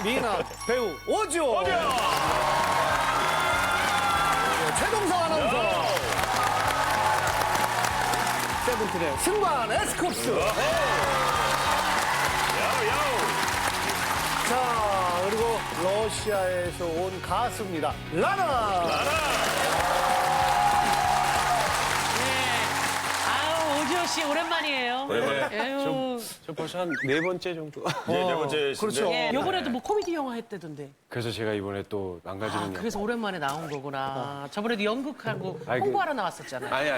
미나 배우 오지호. 최동석 아나운서. 세븐틴의 승관 에스쿱스. 자, 그리고 러시아에서 온 가수입니다. 라나. 아유, 오지호 씨 오랜만이에요. 오랜만에. 아유. 저 벌써 한 네 번째 정도. 네 번째. 그렇죠. 예, 요번에도 뭐 코미디 영화 했대던데. 그래서 제가 이번에 또 망가지는 영. 그래서 오랜만에 나온 거구나. 저번에도 연극하고 아이, 홍보하러 나왔었잖아요. 아니.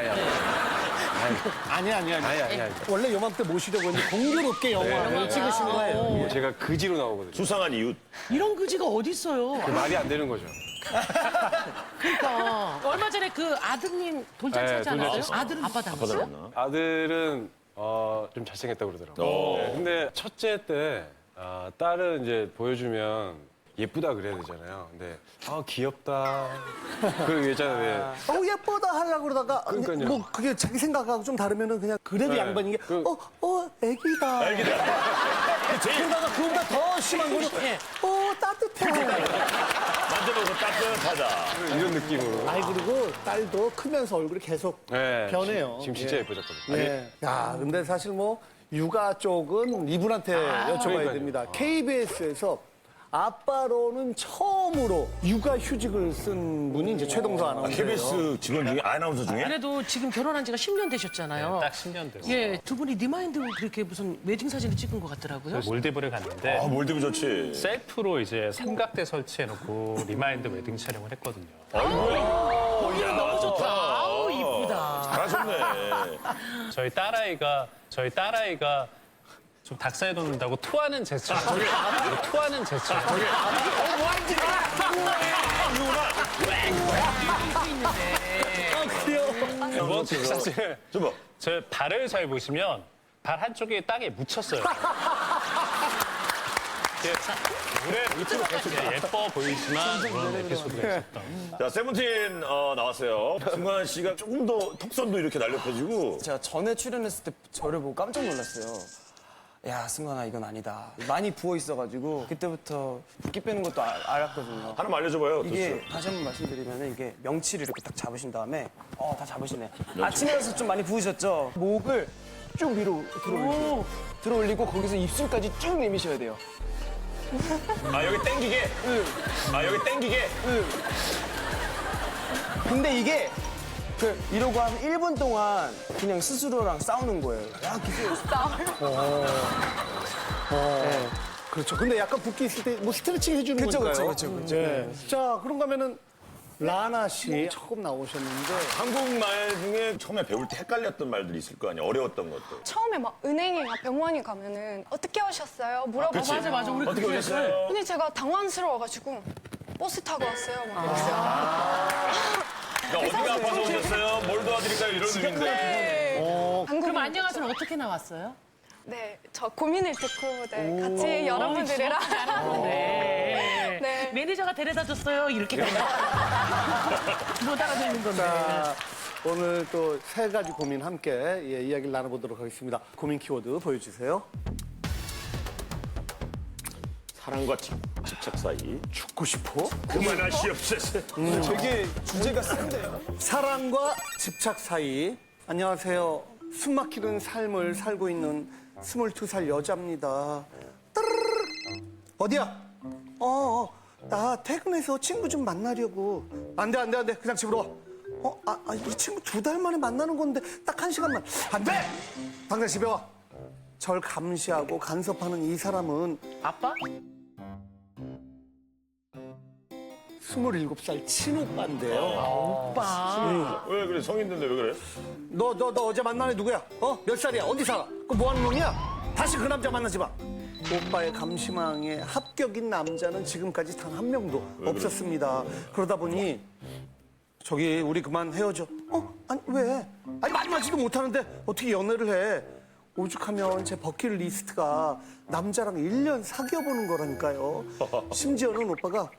원래 요맘때 모시려고 했는데 공교롭게 영화를 찍으신 거예요. 제가 그지로 나오거든요. 수상한 이웃. 이런 그지가 어딨어요. 말이 안 되는 거죠. 그러니까 얼마 전에 그 아드님 돌잔치 네, 하지 않았어요? 돌잔치 아들은 아빠 닮았어요? 받았나? 아들은 좀 잘생겼다고 그러더라고요. 네, 근데 첫째 때 딸은 이제 보여주면 예쁘다 그래야 되잖아요. 근데 귀엽다. 그리고 예전에 예쁘다 하려고 그러다가 그러니까요. 뭐 그게 자기 생각하고 좀 다르면은 그냥 그래도 네. 양반인 게 애기다. 그러다가 그보다 더 심한 거는 따뜻해. 만져보고 따뜻하다. 이런 느낌으로. 아이 그리고 딸도 크면서 얼굴이 계속 네, 변해요. 지금 진짜 예뻐졌거든요. 네. 야, 근데 사실 뭐 육아 쪽은 이분한테 여쭤봐야 그러니까요. 됩니다. KBS에서 아빠로는 처음으로 육아 휴직을 쓴 분이 이제 최동석 아나운서예요. KBS 직원 중에 아나운서 중에? 그래도 지금 결혼한 지가 10년 되셨잖아요. 딱 10년 됐어요. 예, 두 분이 리마인드로 그렇게 무슨 웨딩 사진을 찍은 것 같더라고요. 몰디브를 갔는데 몰디브 좋지. 셀프로 이제 삼각대 설치해놓고 리마인드 웨딩 촬영을 했거든요. 너무 좋다. 아우, 이쁘다. 잘하셨네. 저희 딸아이가 좀 닭살 돋는다고 토하는 제스처. 토하는 제스처. 두 번째 사실 좀 봐. 제 발을 잘 보시면 발 한쪽이 땅에 묻혔어요. 물에 밑으로 계속 예뻐 보이지만 그런 에피소드가 있었던. 자, 세븐틴 나왔어요. 승관 씨가 조금 더 턱선도 이렇게 날렵해지고. 제가 전에 출연했을 때 저를 보고 깜짝 놀랐어요. 야, 승관아, 이건 아니다. 많이 부어 있어가지고 그때부터 붓기 빼는 것도 알았거든요. 하나만 알려줘봐요. 이게 좋죠. 다시 한번 말씀드리면 이게 명치를 이렇게 딱 잡으신 다음에 다 잡으시네. 아침에 와서 좀 많이 부으셨죠? 목을 쭉 위로 들어올리고 거기서 입술까지 쭉 내미셔야 돼요. 여기 땡기게. 여기 땡기게. 근데 이게 이러고 한 1분 동안 그냥 스스로랑 싸우는 거예요. 야, 기술. 그렇죠. 근데 약간 붓기 있을 때 뭐 스트레칭 해주는 그쵸, 거니까요. 그쵸. 네. 자, 그런가 하면은 라나 씨 처음 나오셨는데 한국말 중에 처음에 배울 때 헷갈렸던 말들이 있을 거 아니에요. 어려웠던 것들. 처음에 막 은행이나 병원에 가면은 어떻게 오셨어요? 물어보잖아요. 맞아. 우리 어떻게 오셨어요? 근데 제가 당황스러워가지고 버스 타고 왔어요. 막 이랬어요. 어디가 아파서 오셨어요? 뭘 도와드릴까요? 이런 의미인데. 네. 그럼 안녕하세요 어떻게 나왔어요? 네, 저 고민을 듣고 같이 여러분들이랑 네. 네. 매니저가 데려다 줬어요. 이렇게 못 알아듣는 건데. 자, 오늘 또 세 가지 고민 함께 이야기를 나눠보도록 하겠습니다. 고민 키워드 보여주세요. 사랑과 집착 사이. 죽고 싶어? 그만하시옵소서. 되게 주제가 센데요. 사랑과 집착 사이. 안녕하세요. 숨막히는 삶을 살고 있는 22살 여자입니다. 따르르르. 어디야? 나 퇴근해서 친구 좀 만나려고. 안 돼. 그냥 집으로 와. 이 친구 2달 만에 만나는 건데 딱 1시간만. 안 돼! 당장 집에 와. 절 감시하고 간섭하는 이 사람은 아빠? 27살 친오빠인데요. 오빠. 왜 그래? 성인인데 왜 그래? 너 어제 만난 애 누구야? 몇 살이야? 어디 살아? 그거 뭐 하는 놈이야? 다시 그 남자 만나지 마. 오빠의 감시망에 합격인 남자는 지금까지 단 한 명도 없었습니다. 그러다 보니 저기 우리 그만 헤어져. 아니 왜? 아니 만나지도 못하는데 어떻게 연애를 해? 오죽하면 제 버킷리스트가 남자랑 1년 사귀어보는 거라니까요. 심지어는 오빠가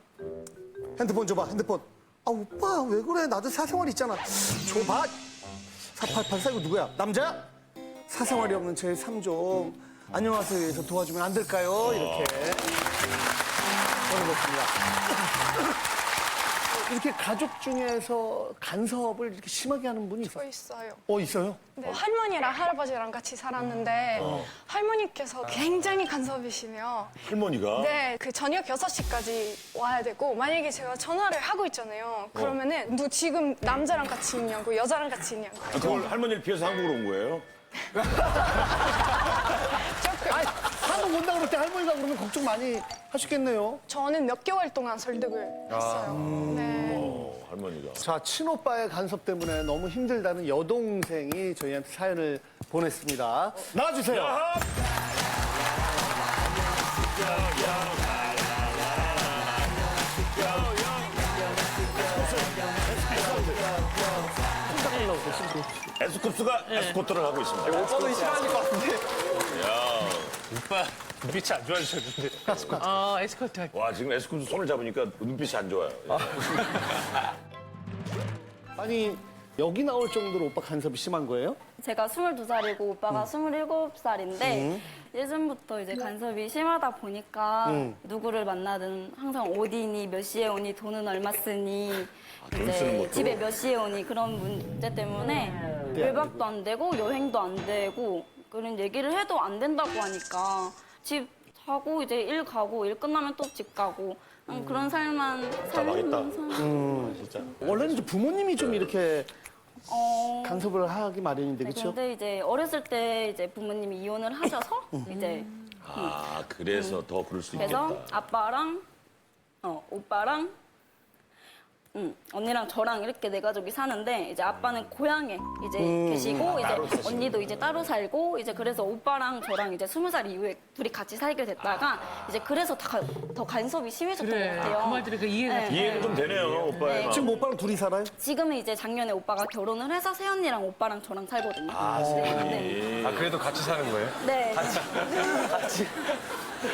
핸드폰 줘봐, 핸드폰. 오빠 왜 그래? 나도 사생활 있잖아. 줘봐. 4884 이거 누구야? 남자야? 사생활이 없는 제 3종 안녕하세요에서 도와주면 안 될까요? 이렇게. 저는 그렇습니다. 이렇게 가족 중에서 간섭을 이렇게 심하게 하는 분이 저 있어요? 있어요. 있어요? 네, 할머니랑 할아버지랑 같이 살았는데 할머니께서 굉장히 간섭이시며 할머니가 네, 그 저녁 6시까지 와야 되고 만약에 제가 전화를 하고 있잖아요. 그러면은 너 지금 남자랑 같이 있냐고 여자랑 같이 있냐고. 그걸 할머니를 피해서 한국으로 온 거예요? 아니, 한국 온다 그럴 때 할머니가 그러면 걱정 많이 하시겠네요. 저는 몇 개월 동안 설득을 했어요. 네. 할머니가. 자, 친오빠의 간섭 때문에 너무 힘들다는 여동생이 저희한테 사연을 보냈습니다. 나와주세요. 에스쿱스가 에스코트를 하고 있습니다. 오빠도 싫어하실 것 같은데. 오빠 눈빛이 안 좋아지셨는데. 에스코트 할 때. 와, 지금 에스쿱스 손을 잡으니까 눈빛이 안 좋아요. 아니, 여기 나올 정도로 오빠 간섭이 심한 거예요? 제가 22살이고 오빠가 27살인데 예전부터 이제 간섭이 심하다 보니까 누구를 만나든 항상 어디니, 몇 시에 오니, 돈은 얼마 쓰니, 쓰는 이제 것도? 집에 몇 시에 오니 그런 문제 때문에 외박도 안 되고 여행도 안 되고 그런 얘기를 해도 안 된다고 하니까 집 자고 이제 일 가고 일 끝나면 또 집 가고 그런 삶만 망했다. 살면서 진짜. 원래는 이제 부모님이 좀 이렇게 어, 간섭을 하기 마련인데, 네, 그렇죠? 근데 이제 어렸을 때 이제 부모님이 이혼을 하셔서 이제 아, 그래서 더 그럴 수 그래서 있겠다. 아빠랑 오빠랑 언니랑 저랑 이렇게 네 가족이 사는데 이제 아빠는 고향에 이제 계시고 이제 언니도 이제 따로 살고 이제 그래서 오빠랑 저랑 이제 20살 이후에 둘이 같이 살게 됐다가 이제 그래서 더 간섭이 심해졌던 것 그래. 같아요. 그 말 들으니까 이해가 돼. 이해는 좀 되네요, 오빠의 마음. 지금 오빠랑 둘이 살아요? 지금은 이제 작년에 오빠가 결혼을 해서 새언니랑 오빠랑 저랑 살거든요. 네. 아, 그래도 같이 사는 거예요? 네.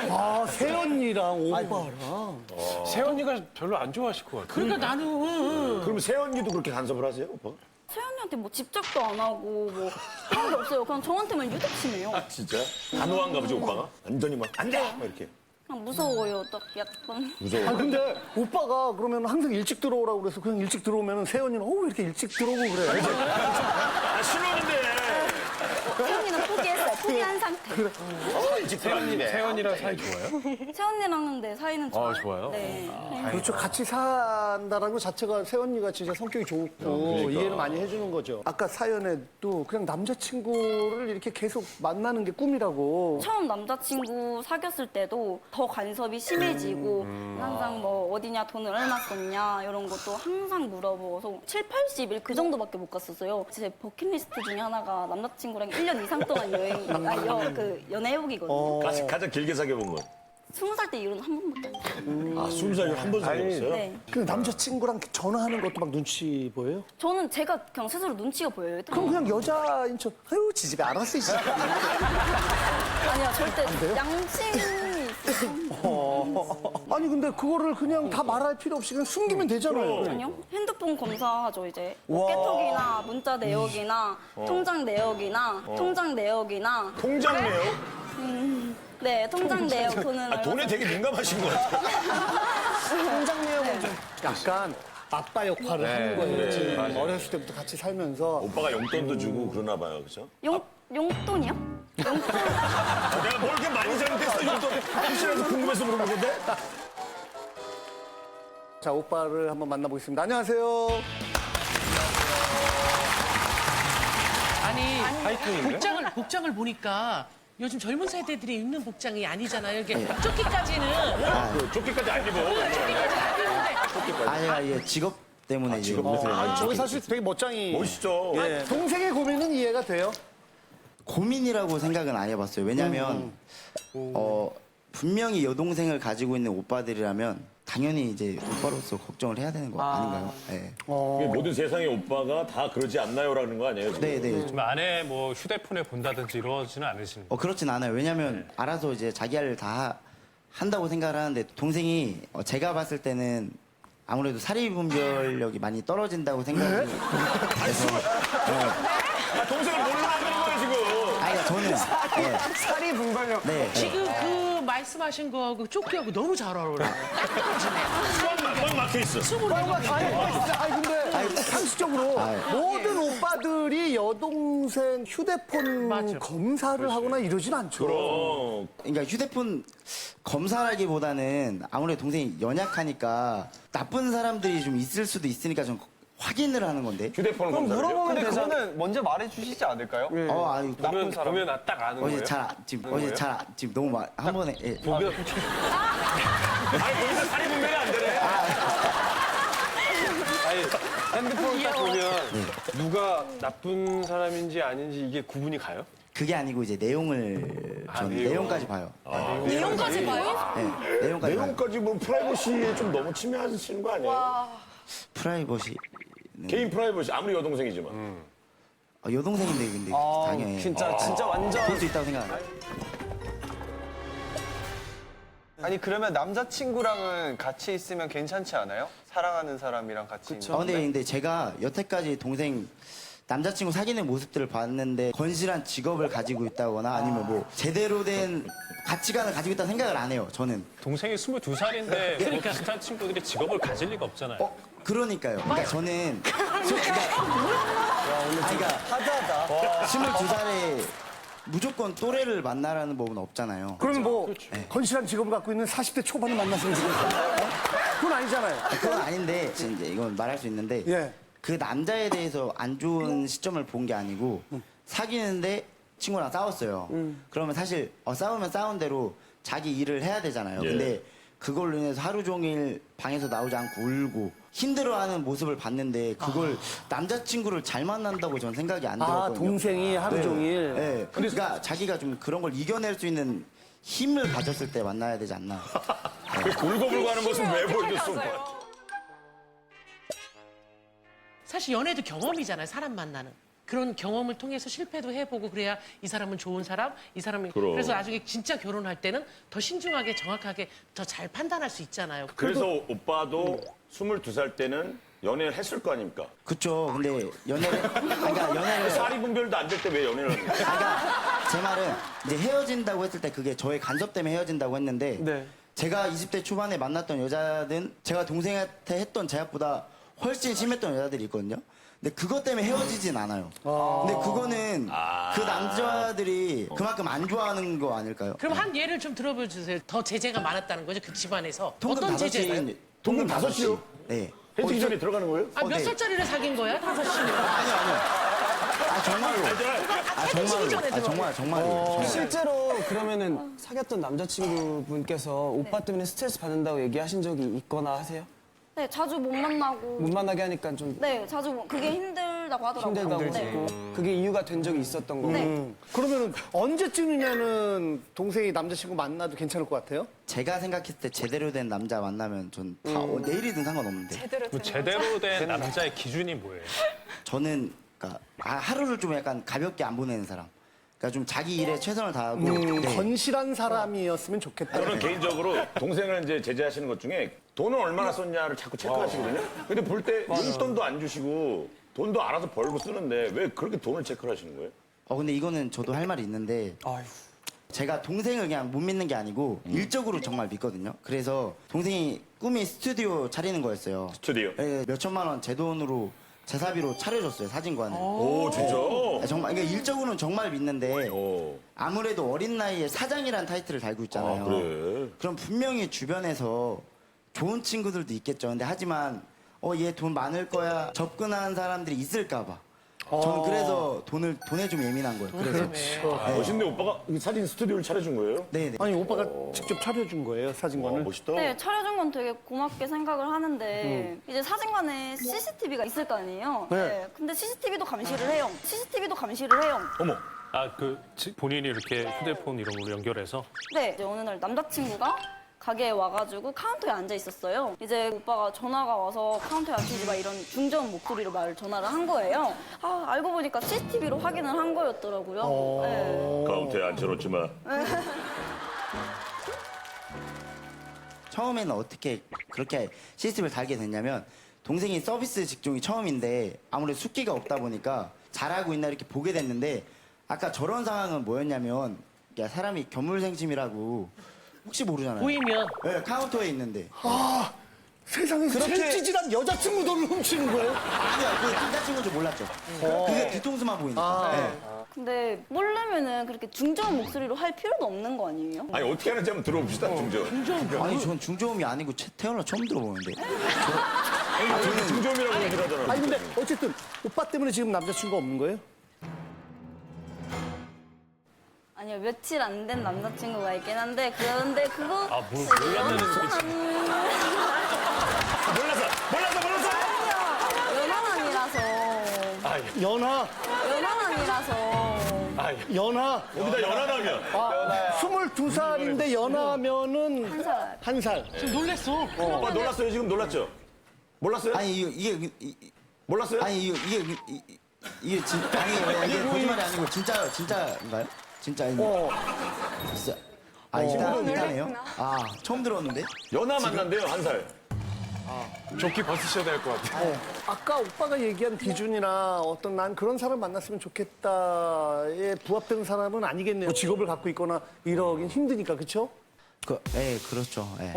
아, 새언니랑 오빠랑. 세연이가 별로 안 좋아하실 것 같아요. 그러니까 나는 그럼 새언니도 그렇게 간섭을 하세요, 오빠? 새언니한테 뭐 집착도 안 하고 뭐 그런 게 없어요. 그냥 저한테만 유독 심해요. 진짜? 단호한가 보지, 오빠가? 완전히 막, 안 돼! 막 이렇게. 그냥 무서워요. 딱 약간. 무서워. 아, 근데 오빠가 그러면 항상 일찍 들어오라고 그래서 그냥 일찍 들어오면 새언니는 왜 이렇게 일찍 들어오고 그래? 아, 싫어하는데! 새언니는 포기했어요. 포기한 상태. 일찍 들어왔는데. 세연이랑 사이 좋아요? 새언니랑은 네, 사이는 좋아요. 좋아요? 네. 그렇죠. 같이 산다라는 것 자체가 새언니가 진짜 성격이 좋고 그러니까. 이해를 많이 해주는 거죠. 아까 사연에도 그냥 남자친구를 이렇게 계속 만나는 게 꿈이라고. 처음 남자친구 사귀었을 때도 더 간섭이 심해지고 항상 뭐 어디냐 돈을 얼마 썼냐 이런 것도 항상 물어보고 7, 80일 그 정도밖에 못 갔었어요. 제 버킷리스트 중에 하나가 남자친구랑 1년 이상 동안 연애해보기거든요. 가장 길게 사귀어본 건? 20살 때 이후로는 한 번밖에 안 했어요. 아, 20살에 한 번 사귀었어요? 네. 그 남자친구랑 전화하는 것도 막 눈치 보여요? 저는 제가 그냥 스스로 눈치가 보여요. 그럼 그냥 여자인 척, 아유, 지집에 알았어, 이 새끼. 아니야, 절대 양심이 있어요. 아니, 근데 그거를 그냥 다 말할 필요 없이 그냥 숨기면 되잖아요. 아니요. 핸드폰 검사하죠, 이제. 깨톡이나 문자 내역이나 통장 내역이나 통장 내역이나. 통장 내요? 네, 통장 내역 돈은 아, 돈에 되게 민감하신 것 같아요. 통장 내역은 좀 약간 아빠 역할을 하는 거예요. 지금 맞아요. 어렸을 때부터 같이 살면서. 오빠가 용돈도 주고 그러나 봐요, 그렇죠? 용돈이요? 용돈? 아, 내가 뭘 이렇게 많이 잘못했어, 용돈. 혹시라도 궁금해서 물어본 건데? 자, 오빠를 한번 만나보겠습니다. 안녕하세요. 아니 복장을 보니까 요즘 젊은 세대들이 입는 복장이 아니잖아요. 이게 조끼까지는 조끼까지 안 입어. 조끼까지 안 입는데 아니야, 예, 직업 때문에 이제 옷을 아니, 저기 사실 되게 멋쟁이. 멋있죠? 예. 동생의 고민은 이해가 돼요? 고민이라고 생각은 안 해봤어요. 왜냐하면 분명히 여동생을 가지고 있는 오빠들이라면 당연히 이제 오빠로서 걱정을 해야 되는 거 아닌가요? 네. 모든 세상의 오빠가 다 그러지 않나요라는 거 아니에요? 지금? 네, 네. 좀 안에 뭐 휴대폰에 본다든지 이러지는 않으시는 거예요? 그렇진 않아요. 왜냐하면 알아서 이제 자기 할 일 다 한다고 생각을 하는데 동생이 제가 봤을 때는 아무래도 사리 분별력이 많이 떨어진다고 생각이 돼서 아, 동생을 뭘로 만드는 거예요, 지금? 아니 저는 네, 사리 분별력. 네. 지금 그 말씀하신 거하고 조끼하고 너무 잘 어울려요. 딱 떨어지네. 꽉 막혀 있어. 근데 상식적으로 모든 오빠들이 여동생 휴대폰 맞아. 검사를 하거나 이러진 않죠. 그럼. 그러니까 휴대폰 검사라기보다는 아무래도 동생이 연약하니까 나쁜 사람들이 좀 있을 수도 있으니까 좀 확인을 하는 건데. 휴대폰을 검사를요? 물어보면 근데 되잖아. 그거는 먼저 말해주시지 않을까요? 아유, 보면 딱 아는 거예요? 지금 너무 한 번에 예. 보면 아니, 거기서 살이 분별이 안 되네. 아니 핸드폰 딱 보면 누가 나쁜 사람인지 아닌지 이게 구분이 가요? 그게 아니고 이제 내용을 전 내용. 내용까지 봐요. 내용까지 봐요? 네, 내용까지 봐요. 내용까지 뭐 프라이버시에 좀 너무 침해하시는 거 아니에요? 프라이버시. 개인 프라이버시 아무리 여동생이지만. 여동생인데 근데 당연히 진짜 완전. 볼 수 있다고 생각해요. 아니 그러면 남자친구랑은 같이 있으면 괜찮지 않아요? 사랑하는 사람이랑 같이 있는. 근데 제가 여태까지 동생 남자친구 사귀는 모습들을 봤는데 건실한 직업을 가지고 있다거나 아니면 뭐 제대로 된 가치관을 가지고 있다는 생각을 안 해요. 저는. 동생이 22살인데 뭐 비슷한 친구들이 직업을 가질 리가 없잖아요. 그러니까요. 그러니까 저는 하다하다. 22살에 무조건 또래를 만나라는 법은 없잖아요. 그러면 뭐 건실한 직업을 갖고 있는 40대 초반을 만나시는 거예요? 그건 아니잖아요. 그건 아닌데 이제 이건 말할 수 있는데 예. 그 남자에 대해서 안 좋은 시점을 본 게 아니고 사귀는데 친구랑 싸웠어요. 그러면 사실 싸우면 싸운 대로 자기 일을 해야 되잖아요. 예. 근데 그걸로 인해서 하루 종일 방에서 나오지 않고 울고 힘들어하는 모습을 봤는데 그걸 남자친구를 잘 만난다고 전 생각이 안 들었거든요. 동생이 하루 종일. 네. 그러니까 자기가 좀 그런 걸 이겨낼 수 있는 힘을 가졌을 때 만나야 되지 않나. 울고불고 하는 모습 왜 보여줬어? 사실 연애도 경험이잖아요. 사람 만나는. 그런 경험을 통해서 실패도 해보고 그래야 이 사람은 좋은 사람, 이 사람이 그럼. 그래서 나중에 진짜 결혼할 때는 더 신중하게 정확하게 더 잘 판단할 수 있잖아요. 그래서 오빠도 22살 때는 연애를 했을 거 아닙니까? 그쵸. 근데 연애를 사리 분별도 안 될 때 왜 연애를 하는 거야? 그러니까 제 말은 이제 헤어진다고 했을 때 그게 저의 간섭 때문에 헤어진다고 했는데 네. 제가 20대 초반에 만났던 여자든 제가 동생한테 했던 제약보다 훨씬 심했던 여자들이 있거든요. 근데 그것 때문에 헤어지진 않아요. 근데 그거는 그 남자들이 그만큼 안 좋아하는 거 아닐까요? 그럼 한 예를 좀 들어봐 주세요. 더 제재가 많았다는 거죠, 그 집안에서. 통금 어떤 5시. 제재예요? 통금 5시요? 네. 헤어지기 전에 들어가는 거예요? 아, 몇 네. 살짜리를 사귄 거야? 5시면. 정말로. 헤어지기 전에 정말로. 실제로 그러면은 사귀었던 남자친구분께서 오빠 때문에 스트레스 받는다고 얘기하신 적이 있거나 하세요? 네, 자주 못 만나고. 못 만나게 하니까 좀 네, 그게 힘들다고 하더라고요. 힘들다고 네. 했고 그게 이유가 된 적이 있었던 거고. 네. 그러면은 언제쯤이면은 동생이 남자친구 만나도 괜찮을 것 같아요? 제가 생각했을 때 제대로 된 남자 만나면 전 다 내일이든 상관없는데 제대로 된 제대로 된 남자의 기준이 뭐예요? 저는 그러니까 하루를 좀 약간 가볍게 안 보내는 사람. 그러니까 좀 자기 일에 최선을 다하고 네. 건실한 사람이었으면 좋겠다. 저는 개인적으로 동생을 이제 제재하시는 것 중에 돈을 얼마나 썼냐를 자꾸 체크하시거든요. 근데 볼 때 용돈도 안 주시고 돈도 알아서 벌고 쓰는데 왜 그렇게 돈을 체크를 하시는 거예요? 근데 이거는 저도 할 말이 있는데 아휴. 제가 동생을 그냥 못 믿는 게 아니고 일적으로 정말 믿거든요. 그래서 동생이 꿈이 스튜디오 차리는 거였어요. 스튜디오. 예, 몇 천만 원 제 돈으로 제 사비로 차려줬어요, 사진관을. 오, 진짜? 정말 그러니까 일적으로는 정말 믿는데 오. 아무래도 어린 나이에 사장이라는 타이틀을 달고 있잖아요. 아, 그래. 그럼 분명히 주변에서 좋은 친구들도 있겠죠. 근데 하지만 얘 돈 많을 거야 접근하는 사람들이 있을까 봐. 저는 그래서 돈에 좀 예민한 거예요. 그래서 멋있는데 오빠가 이 사진 스튜디오를 차려준 거예요? 네네. 아니 오빠가 직접 차려준 거예요 사진관을. 멋있다. 네, 차려준 건 되게 고맙게 생각을 하는데 이제 사진관에 CCTV가 있을 거 아니에요. 네. 근데 CCTV도 감시를 해요. 어머. 본인이 이렇게 휴대폰 이런 걸로 연결해서 네, 이제 어느 날 남자친구가 가게에 와가지고 카운터에 앉아 있었어요. 이제 오빠가 전화가 와서 카운터에 앉히지 마 이런 중저음 목소리로 전화를 한 거예요. 알고 보니까 CCTV로 확인을 한 거였더라고요. 네. 카운터에 앉혀놓지 마. 처음에는 어떻게 그렇게 CCTV를 달게 됐냐면 동생이 서비스 직종이 처음인데 아무래도 숙기가 없다 보니까 잘하고 있나 이렇게 보게 됐는데 아까 저런 상황은 뭐였냐면 야, 사람이 견물생심이라고 혹시 모르잖아요. 보이면 네, 카운터에 있는데 세상에서 제일 찌질한 여자친구 돈을 훔치는 거예요? 아니요, 그 남자친구인 줄 몰랐죠. 그게 뒤통수만 보이니까. 네. 근데 모르면은 그렇게 중저음 목소리로 할 필요도 없는 거 아니에요? 아니 어떻게 하는지 한번 들어봅시다 중저. 아니 전 중저음이 아니고 태어나 처음 들어보는데. 저는 중저음이라고 얘기를 하잖아. 아니 근데 어쨌든 오빠 때문에 지금 남자친구가 없는 거예요? 아니요, 며칠 안 된 남자친구가 있긴 한데 그런데 그거 몰랐다는 몰랐어. 연하 아니라서 연하, 연하. 여기다 연하라면. 22살인데 연하면은 한 살. 한 살. 지금 놀랬어. 오빠 놀랐어요 지금 놀랐죠? 몰랐어요? 아니 몰랐어요? 아니 이게 진짜 아니 이게 거짓말이 아니고 진짜인가요? 진짜인가요? 진짜. 아 일단이에요? 아 처음 들었는데? 연하 만난대요 한 살. 조끼 벗으셔야 될 것 같아요. 아까 오빠가 얘기한 기준이나 어떤 난 그런 사람 만났으면 좋겠다에 부합되는 사람은 아니겠네요. 뭐 직업을 갖고 있거나 이러긴 힘드니까, 그렇죠? 그렇죠. 예.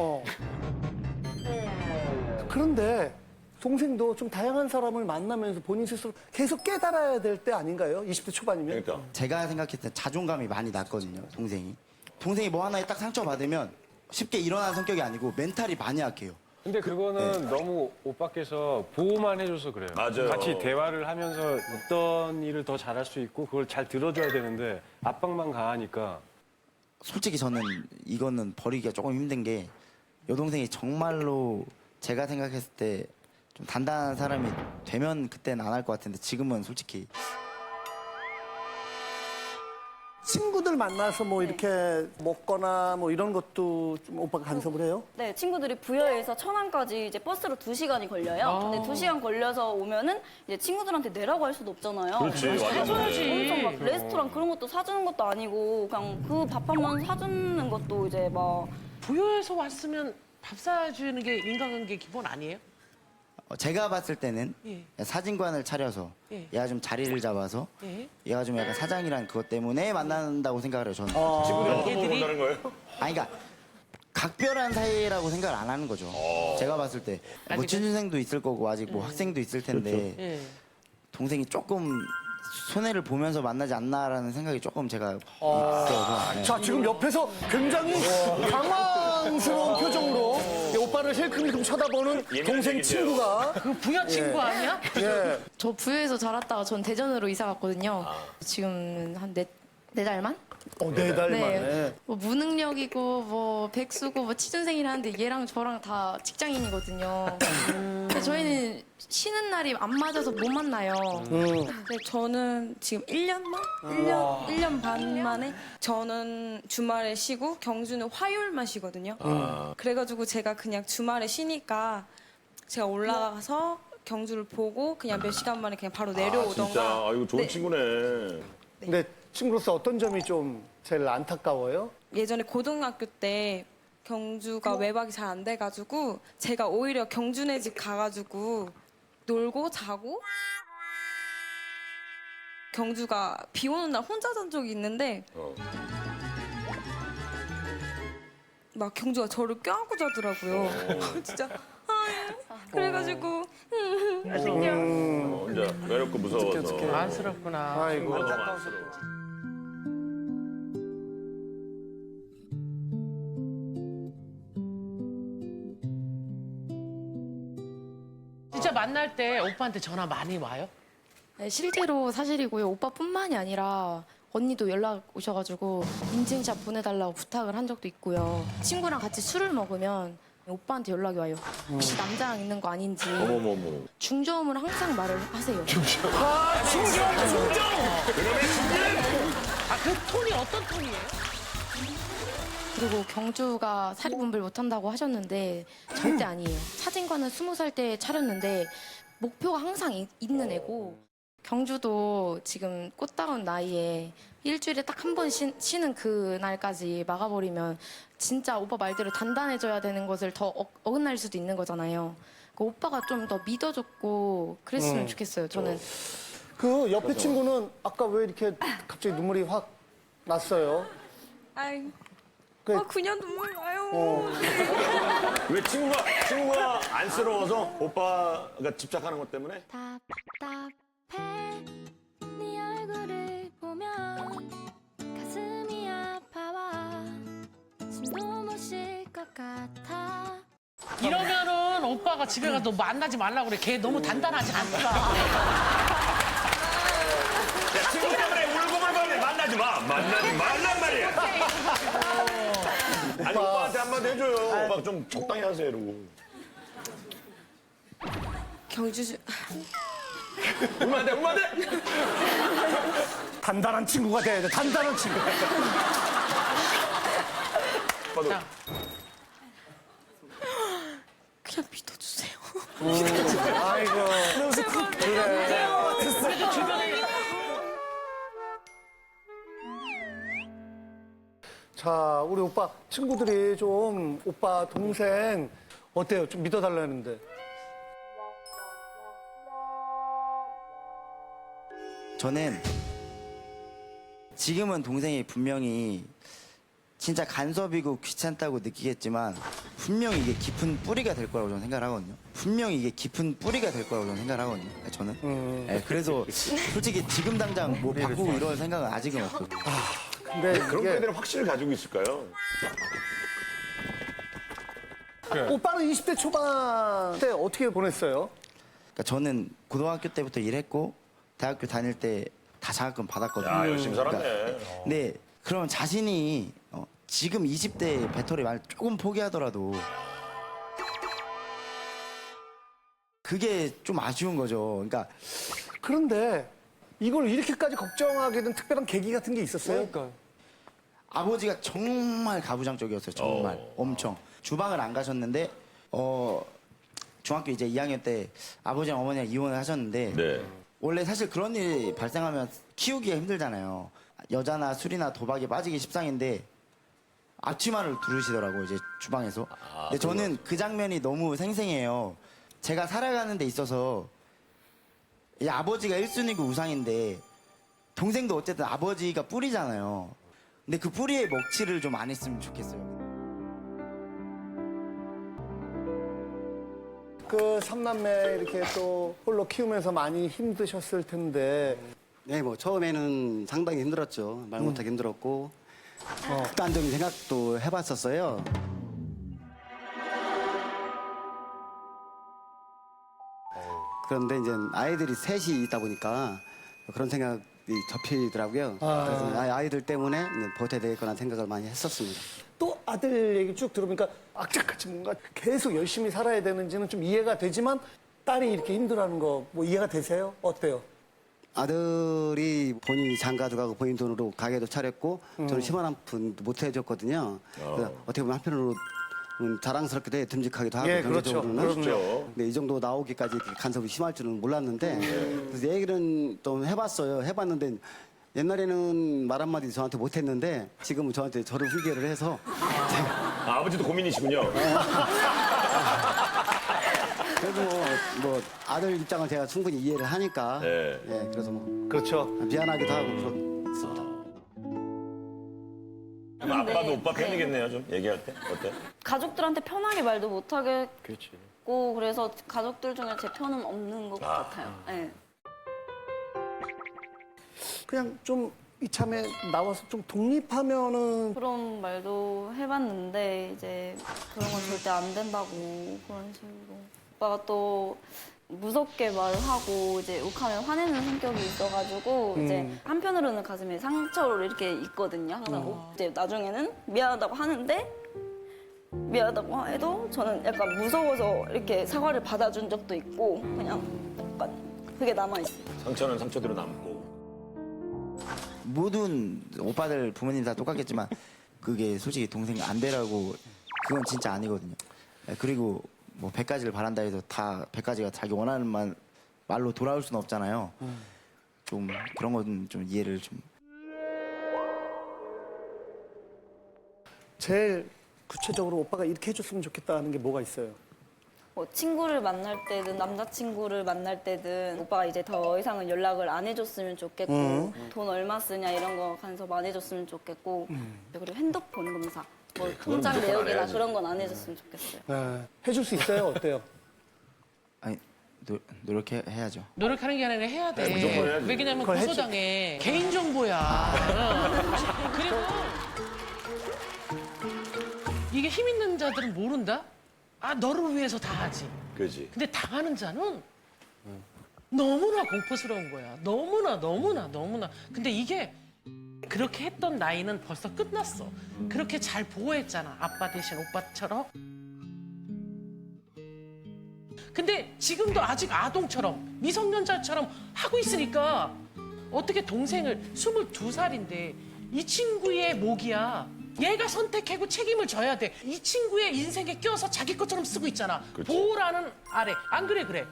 그런데 동생도 좀 다양한 사람을 만나면서 본인 스스로 계속 깨달아야 될 때 아닌가요? 20대 초반이면? 그러니까. 제가 생각했을 때 자존감이 많이 낮거든요, 동생이 뭐 하나에 딱 상처받으면 쉽게 일어나는 성격이 아니고 멘탈이 많이 약해요. 근데 그거는 너무 오빠께서 보호만 해줘서 그래요. 맞아요. 같이 대화를 하면서 어떤 일을 더 잘할 수 있고 그걸 잘 들어줘야 되는데 압박만 가하니까. 솔직히 저는 이거는 버리기가 조금 힘든 게 여동생이 정말로 제가 생각했을 때 좀 단단한 사람이 되면 그때는 안 할 것 같은데 지금은 솔직히 친구들 만나서 뭐 이렇게 먹거나 뭐 이런 것도 좀 오빠가 간섭을 해요? 네, 친구들이 부여에서 천안까지 이제 버스로 2시간이 걸려요. 근데 2시간 걸려서 오면은 이제 친구들한테 내라고 할 수도 없잖아요. 그렇지, 맞아. 해줘야지. 엄청 막 레스토랑 그런 것도 사주는 것도 아니고 그냥 그 밥 한 번 사주는 것도 이제 막 부여에서 왔으면 밥 사주는 게 인간관계 기본 아니에요? 제가 봤을 때는 예. 사진관을 차려서 예. 얘가 좀 자리를 잡아서 예. 얘가 좀 약간 사장이란 그것 때문에 만난다고 생각을 해요, 저는. 친구들 어떤 거 얘들이? 본다는 거예요? 아니, 그러니까 각별한 사이라고 생각을 안 하는 거죠. 제가 봤을 때 뭐 아직은? 취준생도 있을 거고 아직 뭐 학생도 있을 텐데 예. 동생이 조금 손해를 보면서 만나지 않나라는 생각이 조금 제가 있어서. 네. 자, 지금 옆에서 굉장히 당황스러운 표정으로 이 오빠를 힐끔힐끔 쳐다보는 동생 친구가. 그 부여 친구 아니야? 예. 저 부여에서 자랐다가 전 대전으로 이사 갔거든요. 지금 한 네 달만? 4달 만에. 뭐 무능력이고 뭐 백수고 뭐 취준생이라는데 얘랑 저랑 다 직장인이거든요. 근데 저희는 쉬는 날이 안 맞아서 못 만나요. 근데 저는 지금 1년 만? 1년 반 만에 저는 주말에 쉬고 경주는 화요일만 쉬거든요. 그래가지고 제가 그냥 주말에 쉬니까 제가 올라가서 경주를 보고 그냥 몇 시간 만에 그냥 바로 내려오던가. 진짜 아이고 좋은 네. 친구네. 근데 친구로서 어떤 점이 좀 제일 안타까워요? 예전에 고등학교 때 경주가 외박이 잘 안 돼가지고 제가 오히려 경주네 집 가가지고 놀고 자고 경주가 비 오는 날 혼자 잔 적이 있는데 막 경주가 저를 껴안고 자더라고요. 진짜 그래가지고 혼자 외롭고 무서워서. 안쓰럽구나. 아이고. 진짜 만날 때 오빠한테 전화 많이 와요? 네, 실제로 사실이고요. 오빠뿐만이 아니라 언니도 연락 오셔가지고 인증샷 보내달라고 부탁을 한 적도 있고요. 친구랑 같이 술을 먹으면 오빠한테 연락이 와요. 혹시 남자랑 있는 거 아닌지. 어머머머. 중저음을 항상 말을 하세요. 아, 그 톤이 어떤 톤이에요? 그리고 경주가 사리분별 못한다고 하셨는데 절대 아니에요. 사진관은 20살 때 차렸는데 목표가 항상 있는 애고 경주도 지금 꽃다운 나이에 일주일에 딱 한 번 쉬는 그 날까지 막아버리면 진짜 오빠 말대로 단단해져야 되는 것을 더 어긋날 수도 있는 거잖아요. 그 오빠가 좀 더 믿어줬고 그랬으면 좋겠어요. 저는 그 옆에 친구는 아까 왜 이렇게 갑자기 눈물이 확 났어요? 아이, 그- 그냥 눈물 나요. 왜 친구가 안쓰러워서 오빠가 집착하는 것 때문에? 답답해 네 얼굴을 보면 가슴이 아파와 숨도 못 쉴 것 같아. 이러면은 오빠가 집에 가서 너 만나지 말라고 그래. 걔 너무 단단하지 않더라. 야, 친구 때문에 울고불고하면 만나지 마. 만나지 말란 말이야. 아니, 오빠한테 한마디 해줘요. 오빠 좀 적당히 하세요, 이러고. 경주 울면 안 돼, 울면 안 돼! 단단한 친구가 돼야 돼. 단단한 친구. 오빠도. 자. 그냥 믿어주세요. 아이고. 그래도 주변에 자, 우리 오빠 친구들이 좀 오빠 동생 어때요? 좀 믿어달라는데. 저는 지금은 동생이 분명히 진짜 간섭이고 귀찮다고 느끼겠지만 분명히 이게 깊은 뿌리가 될 거라고 저는 생각을 하거든요. 분명히 이게 깊은 뿌리가 될 거라고 저는 생각을 하거든요. 저는. 네, 그래서 솔직히 지금 당장 뭐 바꾸고 이럴 생각은 아직은 없고. 근데 그런 이게 애들은 확실히 가지고 있을까요? 오빠는 20대 초반 때 어떻게 보냈어요? 그러니까 저는 고등학교 때부터 일했고 대학교 다닐 때 다 장학금 받았거든요. 야, 열심히 살았네. 네, 그럼 자신이 지금 20대 배터리 말 조금 포기하더라도 그게 좀 아쉬운 거죠. 그러니까 그런데 이걸 이렇게까지 걱정하게 된 특별한 계기 같은 게 있었어요? 아버지가 정말 가부장적이었어요. 정말 엄청 주방을 안 가셨는데 중학교 이제 2학년 때 아버지랑 어머니랑 이혼을 하셨는데 네. 원래 사실 그런 일이 발생하면 키우기가 힘들잖아요. 여자나 술이나 도박에 빠지기 십상인데 앞치마를 두르시더라고요, 이제 주방에서. 근데 저는 그 장면이 너무 생생해요. 제가 살아가는 데 있어서 이 아버지가 1순위고 우상인데 동생도 어쨌든 아버지가 뿌리잖아요. 근데 그 뿌리의 먹칠을 좀 안 했으면 좋겠어요. 그 삼남매 이렇게 또 홀로 키우면서 많이 힘드셨을 텐데 네, 뭐 처음에는 상당히 힘들었죠. 말 못하기 힘들었고 극단적인 생각도 해봤었어요. 그런데 이제 아이들이 셋이 있다 보니까 그런 생각이 접히더라고요. 그래서 아이들 때문에 버텨야 되겠구나 생각을 많이 했었습니다. 또 아들 얘기 쭉 들어보니까 악착같이 뭔가 계속 열심히 살아야 되는지는 좀 이해가 되지만 딸이 이렇게 힘들어하는 거 뭐 이해가 되세요? 어때요? 아들이 본인이 장가도 가고 본인 돈으로 가게도 차렸고 저는 10원 한 푼도 못 해줬거든요. 그래서 어떻게 보면 한편으로 자랑스럽기도 해 듬직하기도 하고 예, 그렇죠. 경제적으로는. 그렇죠. 근데 이 정도 나오기까지 이렇게 간섭이 심할 줄은 몰랐는데 그래서 얘기는 좀 해봤어요. 해봤는데 옛날에는 말 한마디 저한테 못했는데 지금은 저한테 저를 훈계를 해서 아, 아버지도 고민이시군요. 그래도 뭐 아들 입장을 제가 충분히 이해를 하니까 네. 예, 그래서 뭐 그렇죠. 미안하기도 하고 그렇습니다. 그럼 아빠도 오빠 편이겠네요, 좀 얘기할 때. 어때? 가족들한테 편하게 말도 못 하겠고 그래서 가족들 중에 제 편은 없는 것 같아요. 네. 그냥 좀 이참에 나와서 좀 독립하면은 그런 말도 해봤는데 이제 그런 건 절대 안 된다고 그런 식으로 오빠가 또 무섭게 말을 하고 이제 욱하면 화내는 성격이 있어가지고 이제 한편으로는 가슴에 상처로 이렇게 있거든요. 항상 이제 나중에는 미안하다고 하는데 미안하다고 해도 저는 약간 무서워서 이렇게 사과를 받아준 적도 있고 그냥 약간 그게 남아있어요. 상처는 상처대로 남고. 모든 오빠들 부모님 다 똑같겠지만 그게 솔직히 동생 안 되라고 그건 진짜 아니거든요. 그리고 뭐 100가지를 바란다 해서 다 100가지가 자기 원하는 말로 돌아올 수는 없잖아요. 좀 그런 건 좀 이해를 좀. 제일 구체적으로 오빠가 이렇게 해줬으면 좋겠다는 게 뭐가 있어요? 뭐 친구를 만날 때든 남자친구를 만날 때든 오빠가 이제 더 이상은 연락을 안 해줬으면 좋겠고 돈 얼마 쓰냐 이런 거 간섭 안 해줬으면 좋겠고 그리고 핸드폰 검사 뭐 통장 무조건 안 내역이나 해야지. 그런 건 안 해줬으면 좋겠어요. 네. 해줄 수 있어요? 어때요? 아니 노력해야죠. 노력하는 게 아니라 해야 돼. 네, 무조건 해야지. 왜냐면 그걸 해줘. 고소당해. 개인정보야. 그리고 이게 힘 있는 자들은 모른다? 아, 너를 위해서 다 하지. 그지. 근데 당하는 자는 너무나 공포스러운 거야. 너무나. 근데 이게 그렇게 했던 나이는 벌써 끝났어. 그렇게 잘 보호했잖아. 아빠 대신 오빠처럼. 근데 지금도 아직 아동처럼 미성년자처럼 하고 있으니까 어떻게 동생을 22살인데 이 친구의 목이야. 얘가 선택하고 책임을 져야 돼. 이 친구의 인생에 껴서 자기 것처럼 쓰고 있잖아. 그렇지. 보호라는 아래. 안 그래, 그래.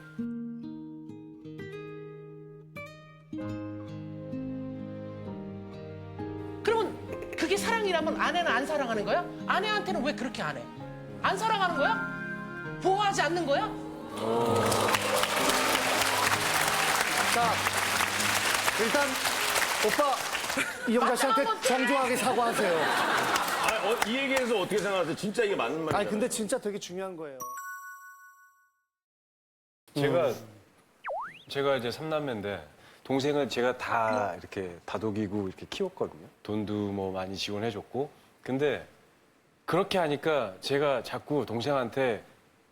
그러면 그게 사랑이라면 아내는 안 사랑하는 거야? 아내한테는 왜 그렇게 안 해? 안 사랑하는 거야? 보호하지 않는 거야? 자, 일단 오빠 이영자 씨한테 정중하게 사과하세요. 이 얘기에서 어떻게 생각하세요? 진짜 이게 맞는 말이에요? 아니 근데 진짜 되게 중요한 거예요. 제가 이제 3남매인데 동생은 제가 다 이렇게 다독이고 이렇게 키웠거든요. 돈도 뭐 많이 지원해줬고. 근데 그렇게 하니까 제가 자꾸 동생한테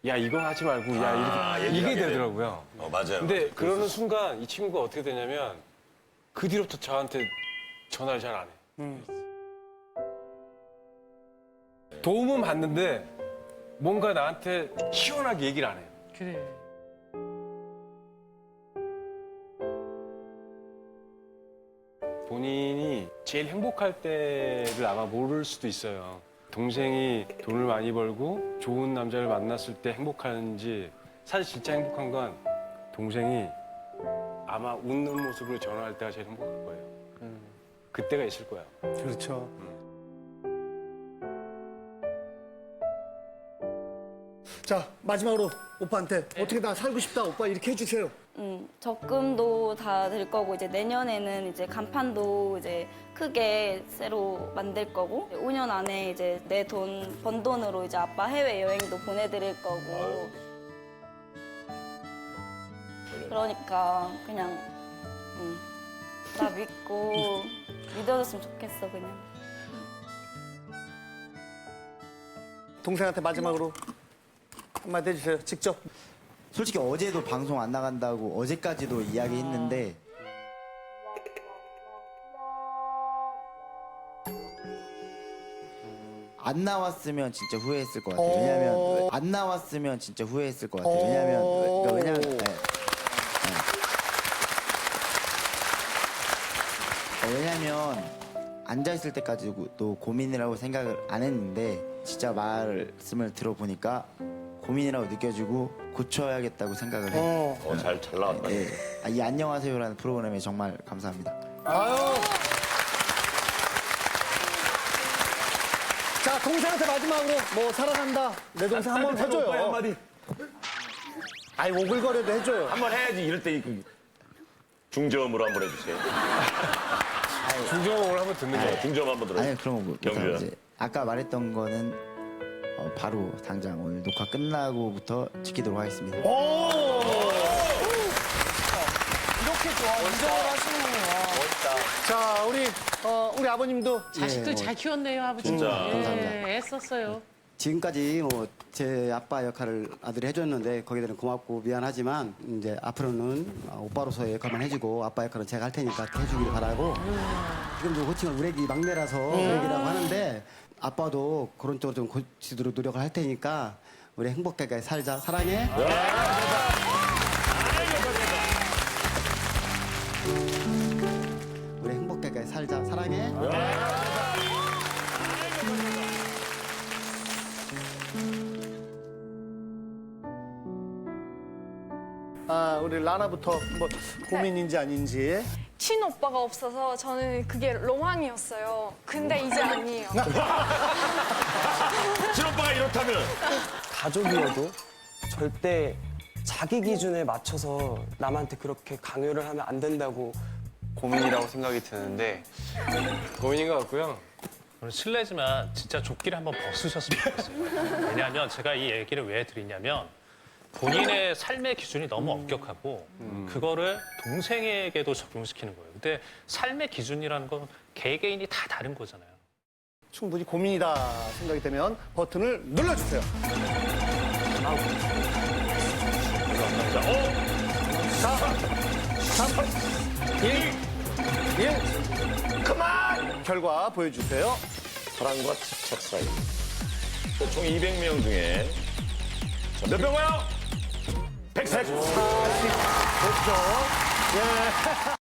야 이거 하지 말고 야 이렇게 이게 되더라고요. 맞아요. 근데 그러는 순간 이 친구가 어떻게 되냐면 그 뒤로부터 저한테 전화를 잘 안 해. 도움은 받는데 뭔가 나한테 시원하게 얘기를 안 해요. 그래. 본인이 제일 행복할 때를 아마 모를 수도 있어요. 동생이 돈을 많이 벌고 좋은 남자를 만났을 때 행복한지 사실 진짜 행복한 건 동생이 아마 웃는 모습으로 전화할 때가 제일 행복할 거예요. 그때가 있을 거야. 그렇죠. 자, 마지막으로 오빠한테 어떻게 나 살고 싶다 오빠 이렇게 해주세요. 적금도 다 될 거고 이제 내년에는 이제 간판도 이제 크게 새로 만들 거고 5년 안에 이제 내 돈 번 돈으로 이제 아빠 해외 여행도 보내드릴 거고 그러니까 그냥 나 믿고 믿어줬으면 좋겠어 그냥. 동생한테 마지막으로 한마디 해주세요. 직접. 솔직히 어제도 방송 안 나간다고 어제까지도 이야기했는데 안 나왔으면 진짜 후회했을 것 같아요. 왜냐면 안 나왔으면 진짜 후회했을 것 같아요. 왜냐면 왜냐면 앉아 있을 때까지도 고민이라고 생각을 안 했는데 진짜 말씀을 들어보니까 고민이라고 느껴지고 고쳐야겠다고 생각을 해요. 잘 나왔다. 예. 이 안녕하세요라는 프로그램에 정말 감사합니다. 아유. 자, 동생한테 마지막으로 뭐 사랑한다. 내 동생 한번 해줘요. 한마디. 아이, 오글거려도 해줘요. 한번 해야지. 이럴 때 중저음으로 한번 해주세요. 중저음을 한번 듣는 거예요. 중저음 한번 들어요. 아니 그런 거 경주야. 이제 아까 말했던 거는 바로 당장 오늘 녹화 끝나고부터 지키도록 하겠습니다. 이렇게 좋아 인정을 하시는구나. 자, 우리 아버님도 자식들 잘 키웠네요, 아버지. 진짜. 감사합니다. 애썼어요. 지금까지 뭐 제 아빠 역할을 아들이 해줬는데 거기에 대해서 고맙고 미안하지만 이제 앞으로는 오빠로서의 역할만 해주고 아빠 역할은 제가 할 테니까 해주길 바라고 지금도 호칭을 우레기 막내라서 우레기라고 하는데 아빠도 그런 쪽으로 좀 고치도록 노력을 할 테니까 우리 행복하게 살자. 사랑해. 우리 행복하게 살자. 사랑해. 우리 라나부터 뭐 고민인지 아닌지. 친오빠가 없어서 저는 그게 로망이었어요. 근데 이제 아니에요. 친오빠가 이렇다면 가족이어도 절대 자기 기준에 맞춰서 남한테 그렇게 강요를 하면 안 된다고 고민이라고 생각이 드는데 고민인 것 같고요. 저는 실례지만 진짜 조끼를 한번 벗으셨으면 좋겠어요. 왜냐하면 제가 이 얘기를 왜 드리냐면 본인의 삶의 기준이 너무 엄격하고 그거를 동생에게도 적용시키는 거예요. 근데 삶의 기준이라는 건 개개인이 다 다른 거잖아요. 충분히 고민이다 생각이 되면 버튼을 눌러주세요. 자, 5, 4, 3, 2, 1. 그만! 결과 보여주세요. 사랑과 집착 사이. 총 200명 중에 몇 명 와요? 145점. 예.